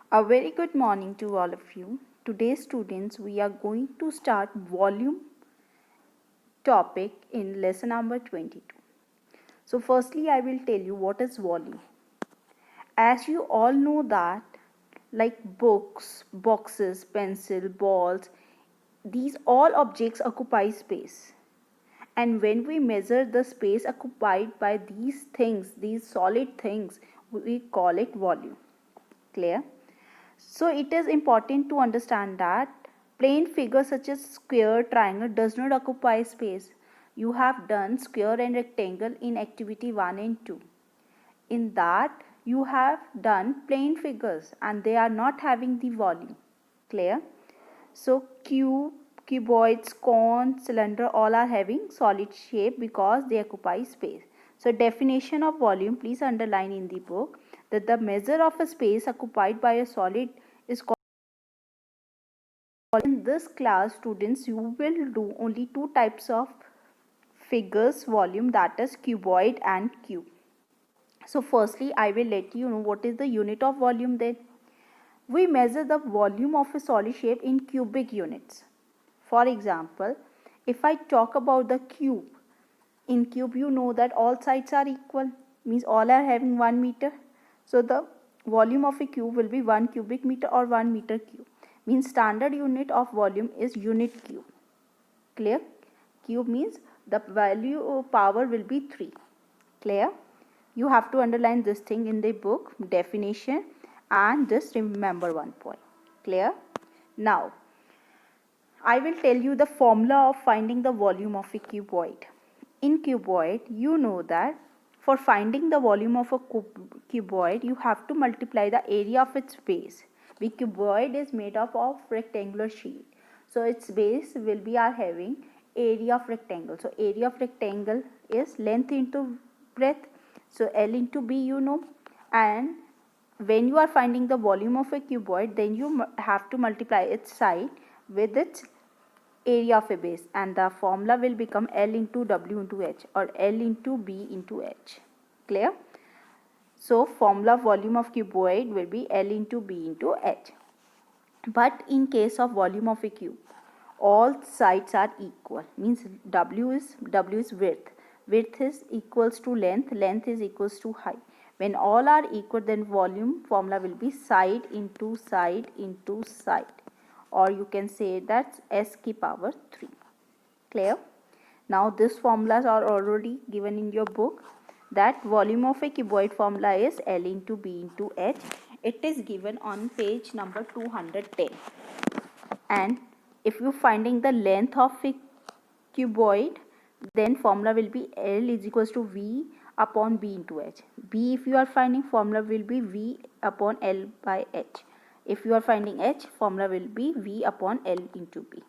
A very good morning to all of you. Today, students, we are going to start volume topic in lesson number 22. So, firstly, I will tell you what is volume. As you all know that, like books, boxes, pencil, balls, these all objects occupy space. And when we measure the space occupied by these things, these solid things, we call it volume. Clear? So it is important to understand that plain figures such as square, triangle does not occupy space. You have done square and rectangle in activity 1 and 2. In that you have done plain figures and they are not having the volume. Clear? So cube, cuboids, cone, cylinder all are having solid shape because they occupy space. So definition of volume, please underline in the book that the measure of a space occupied by a solid is called. In this class, students, you will do only two types of figures volume, that is cuboid and cube. So firstly, I will let you know what is the unit of volume. Then we measure the volume of a solid shape in cubic units. For example, if I talk about the cube, in cube you know that all sides are equal, means all are having 1 meter. So the volume of a cube will be 1 cubic meter or 1 meter cube. Means standard unit of volume is unit cube. Clear? Cube means the value of power will be 3. Clear? You have to underline this thing in the book definition and just remember one point. Clear? Now I will tell you the formula of finding the volume of a cuboid. In cuboid, you know that for finding the volume of a cuboid, you have to multiply the area of its base. The cuboid is made up of rectangular sheet. So its base will be our having area of rectangle. So area of rectangle is length into breadth. So L into B you know. And when you are finding the volume of a cuboid, then you have to multiply its side with its area of a base, and the formula will become L into W into H or L into B into H. Clear? So formula volume of cuboid will be L into B into H. But in case of volume of a cube, all sides are equal, means W is width, width is equals to length, length is equals to height. When all are equal, then volume formula will be side into side into side, or you can say that's S ki power 3. Clear? Now these formulas are already given in your book. That volume of a cuboid formula is L into B into H. It is given on page number 210. And if you finding the length of a cuboid, then formula will be L is equals to V upon B into H. B, if you are finding, formula will be V upon L by H. If you are finding H, formula will be V upon L into B.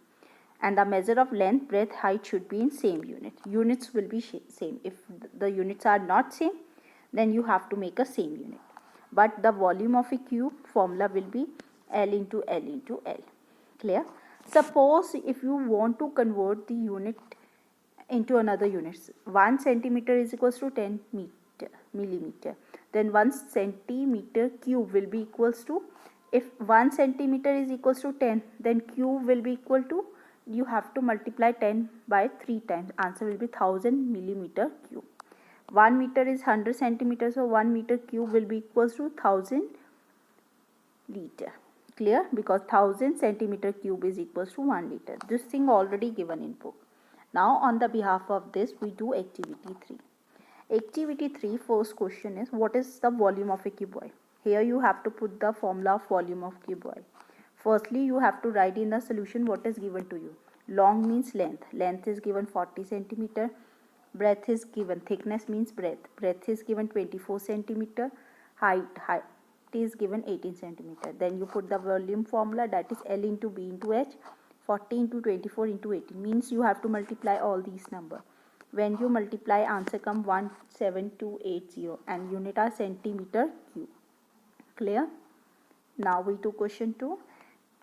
And the measure of length, breadth, height should be in same unit. Units will be same. If the units are not same, then you have to make a same unit. But the volume of a cube formula will be L into L into L. Clear? Suppose if you want to convert the unit into another units, 1 centimeter is equals to 10 millimeter. Then 1 centimeter cube will be equals to, if 1 centimeter is equals to 10, then cube will be equal to, you have to multiply 10 by 3 times. Answer will be 1000 millimeter cube. 1 meter is 100 centimeters, so 1 meter cube will be equals to 1000 liter. Clear? Because 1000 centimeter cube is equals to 1 liter. This thing already given in book. Now on the behalf of this, we do activity 3. Activity 3, first question is, what is the volume of a cuboid? Here you have to put the formula of volume of cuboid. Firstly, you have to write in the solution what is given to you. Long means length. Length is given 40 centimeter. Breadth is given. Thickness means breadth. Breadth is given 24 centimeter. Height is given 18 centimeter. Then you put the volume formula, that is L into B into H. 40 into 24 into 18 means you have to multiply all these number. When you multiply, answer come 17280 and unit are centimeter cube. Clear? Now we do question 2.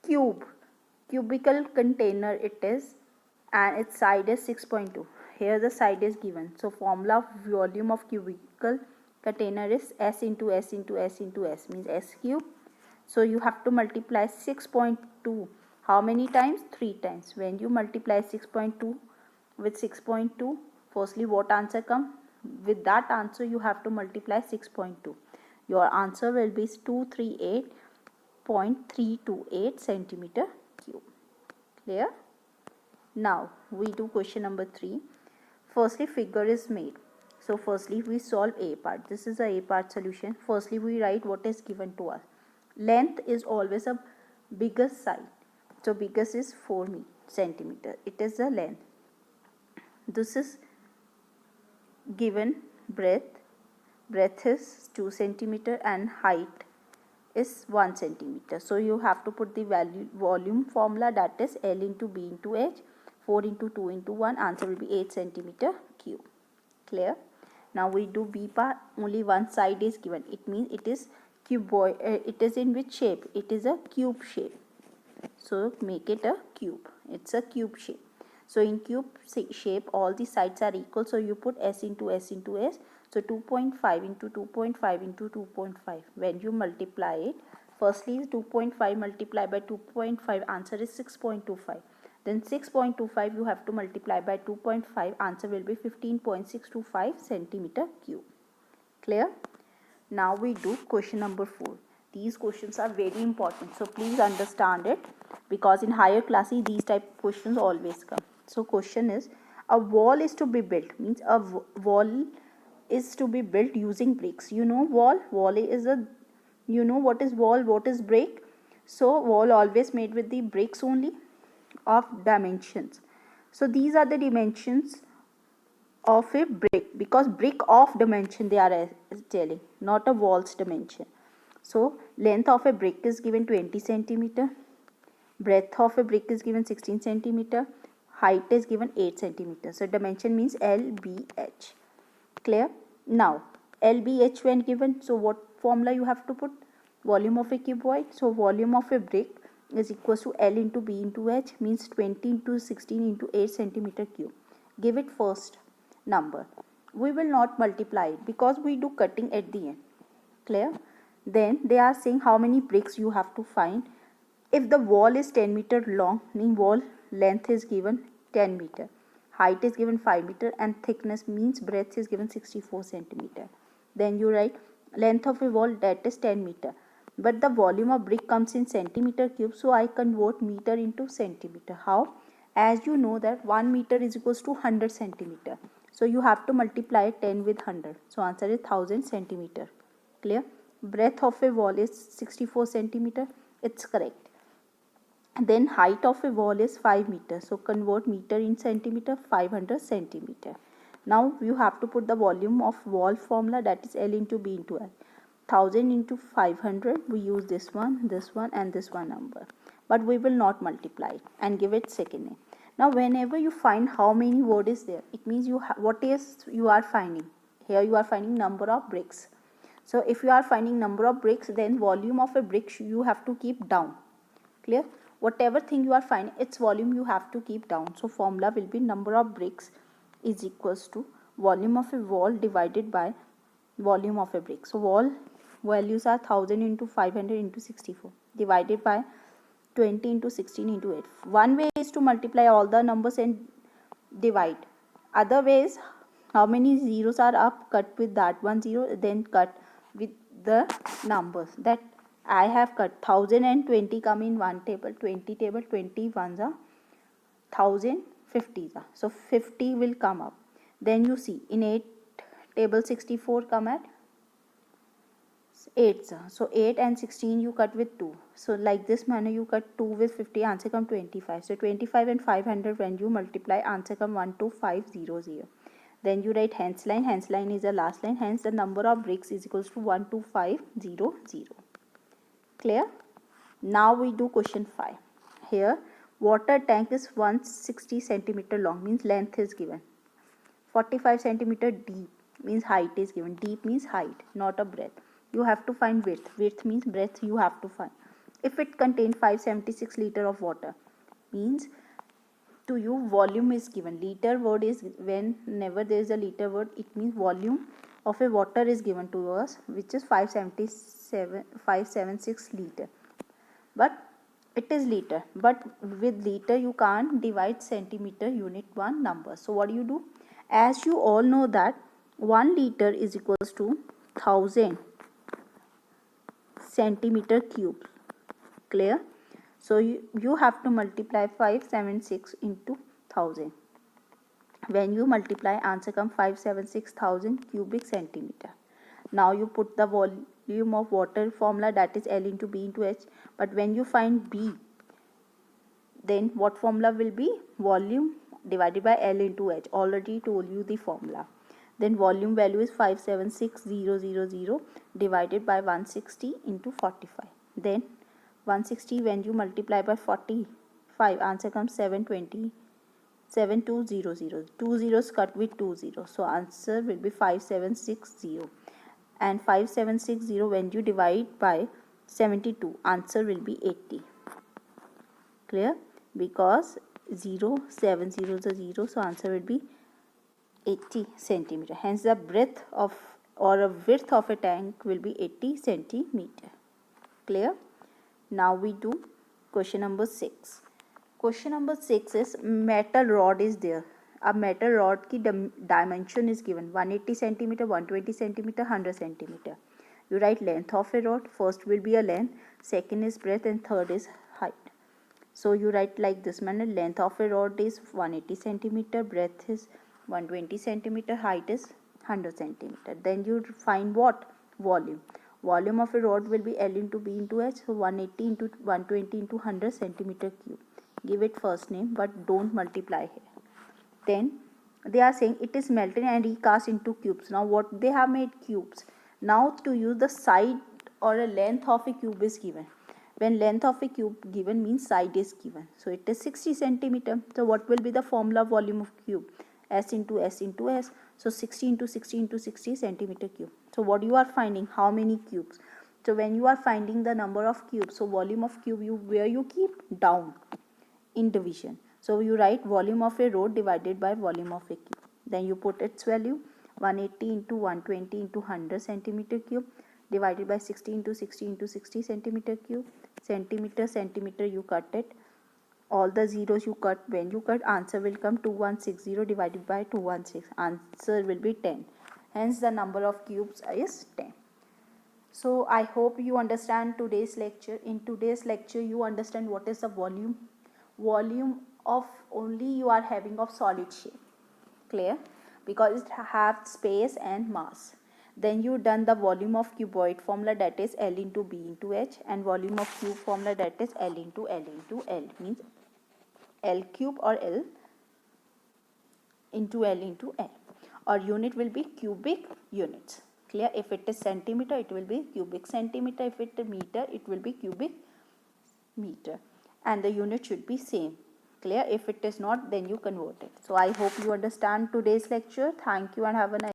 Cube, cubical container it is, and its side is 6.2. Here the side is given. So formula of volume of cubical container is S into S into S into S, means S cube. So you have to multiply 6.2. How many times? 3 times. When you multiply 6.2 with 6.2, firstly what answer come? With that answer you have to multiply 6.2. Your answer will be 238.328 centimeter cube. Clear? Now we do question number 3. Firstly, figure is made. So firstly we solve A part. This is a A part solution. Firstly we write what is given to us. Length is always a biggest side. So biggest is 4 centimeter. It is the length. This is given breadth. Breadth is 2 centimeter and height is 1 centimeter. So you have to put the volume formula, that is L into B into H. 4 into 2 into 1, answer will be 8 centimeter cube. Clear? Now we do B part. Only one side is given. It means it is cuboid. It is in which shape? It is a cube shape. So make it a cube. It's a cube shape. So in cube shape all the sides are equal. So you put S into S into S. So 2.5 into 2.5 into 2.5. When you multiply it, firstly 2.5 multiplied by 2.5, answer is 6.25. Then 6.25 you have to multiply by 2.5, answer will be 15.625 centimeter cube. Clear? Now we do question number 4. These questions are very important, so please understand it, because in higher classes these type of questions always come. So question is, a wall is to be built, means a wall is to be built using bricks. You know wall is a, you know what is wall, what is brick. So wall always made with the bricks only of dimensions. So these are the dimensions of a brick, because brick of dimension they are telling, not a wall's dimension. So length of a brick is given 20 centimeter, breadth of a brick is given 16 centimeter, height is given 8 centimeter. So dimension means LBH. Clear? Now LBH when given, so what formula you have to put? Volume of a cuboid. So volume of a brick is equals to L into B into H, means 20 into 16 into 8 centimeter cube. Give it first number. We will not multiply it because we do cutting at the end. Clear? Then they are saying how many bricks you have to find. If the wall is 10 meter long, mean wall length is given 10 meter, height is given 5 meter, and thickness means breadth is given 64 centimeter. Then you write length of a wall, that is 10 meter. But the volume of brick comes in centimeter cube, so I convert meter into centimeter. How? As you know that 1 meter is equals to 100 centimeter. So you have to multiply 10 with 100. So answer is 1000 centimeter. Clear? Breadth of a wall is 64 centimeter. It's correct. Then height of a wall is 5 meters. So convert meter in centimeter, 500 centimeter. Now you have to put the volume of wall formula, that is L into B into L. 1000 into 500, we use this one and this one number. But we will not multiply it and give it second name. Now whenever you find how many word is there, it means what is you are finding. Here you are finding number of bricks. So if you are finding number of bricks, then volume of a brick you have to keep down. Clear? Whatever thing you are finding, its volume you have to keep down. So formula will be number of bricks is equals to volume of a wall divided by volume of a brick. So wall values are 1000 into 500 into 64 divided by 20 into 16 into 8. One way is to multiply all the numbers and divide. Other ways, how many zeros are up, cut with that one zero, then cut with the numbers that I have cut. 1020 come in one table, 20 table, 20 ones are 1000, 50 are. So 50 will come up. Then you see in 8 table 64 come at 8. So 8 and 16 you cut with 2. So like this manner you cut 2 with 50, answer come 25. So 25 and 500 when you multiply, answer come 12500. Then you write hence line is the last line, hence the number of bricks is equals to 12500. Clear? Now we do question 5. Here water tank is 160 centimeter long, means length is given. 45 centimeter deep, means height is given. Deep means height, not a breadth. You have to find width. Width means breadth you have to find. If it contains 576 liter of water, means to you volume is given. Liter word is whenever there is a liter word, it means volume of a water is given to us, which is 576 576 liter, but it is liter, but with liter you can't divide centimeter unit one number. So what do you do? As you all know that 1 liter is equals to 1000 centimeter cube. Clear? So you have to multiply 576 into 1000. When you multiply, answer comes 576,000 cubic centimeter. Now you put the volume of water formula, that is L into B into H. But when you find B, then what formula will be? Volume divided by L into H. Already told you the formula. Then volume value is 576,000 divided by 160 into 45. Then 160 when you multiply by 45, answer comes 720. 7200. 2 zeros cut with 2 zeros. So answer will be 5760. And 5760 when you divide by 72, answer will be 80. Clear? Because 0, 7 zeros are 0, so answer will be 80 centimeter. Hence the breadth of or a width of a tank will be 80 centimeter. Clear? Now we do question number 6. Question number 6 is metal rod is there. A metal rod की dimension is given 180 centimeter, 120 centimeter, 100 centimeter. You write length of a rod. First will be a length, second is breadth, and third is height. So you write like this manner: length of a rod is 180 centimeter, breadth is 120 centimeter, height is 100 centimeter. Then you find what? Volume. Volume of a rod will be L into B into H. So 180 into 120 into 100 centimeter cube. Give it first name, but don't multiply here. Then they are saying it is melted and recast into cubes. Now what they have made? Cubes. Now to use the side or a length of a cube is given. When length of a cube given means side is given. So it is 60 centimeter. So what will be the formula volume of cube? S into S into S. So 60 into 60 into 60 centimeter cube. So what you are finding? How many cubes? So when you are finding the number of cubes, so volume of cube where you keep? Down in division. So you write volume of a rod divided by volume of a cube. Then you put its value 180 into 120 into 100 centimeter cube divided by 60 into 60 into 60 centimeter cube. Centimeter you cut it. All the zeros you cut. When you cut, answer will come 2160 divided by 216. Answer will be 10. Hence the number of cubes is 10. So I hope you understand today's lecture. In today's lecture you understand what is the volume. Volume of only you are having of solid shape. Clear? Because it have space and mass. Then you done the volume of cuboid formula, that is L into B into H, and volume of cube formula, that is L into L into L, means L cube or L into L into L. Or unit will be cubic units. Clear? If it is centimeter, it will be cubic centimeter. If it is meter, it will be cubic meter. And the unit should be same. Clear? If it is not, then you convert it. So I hope you understand today's lecture. Thank you and have a nice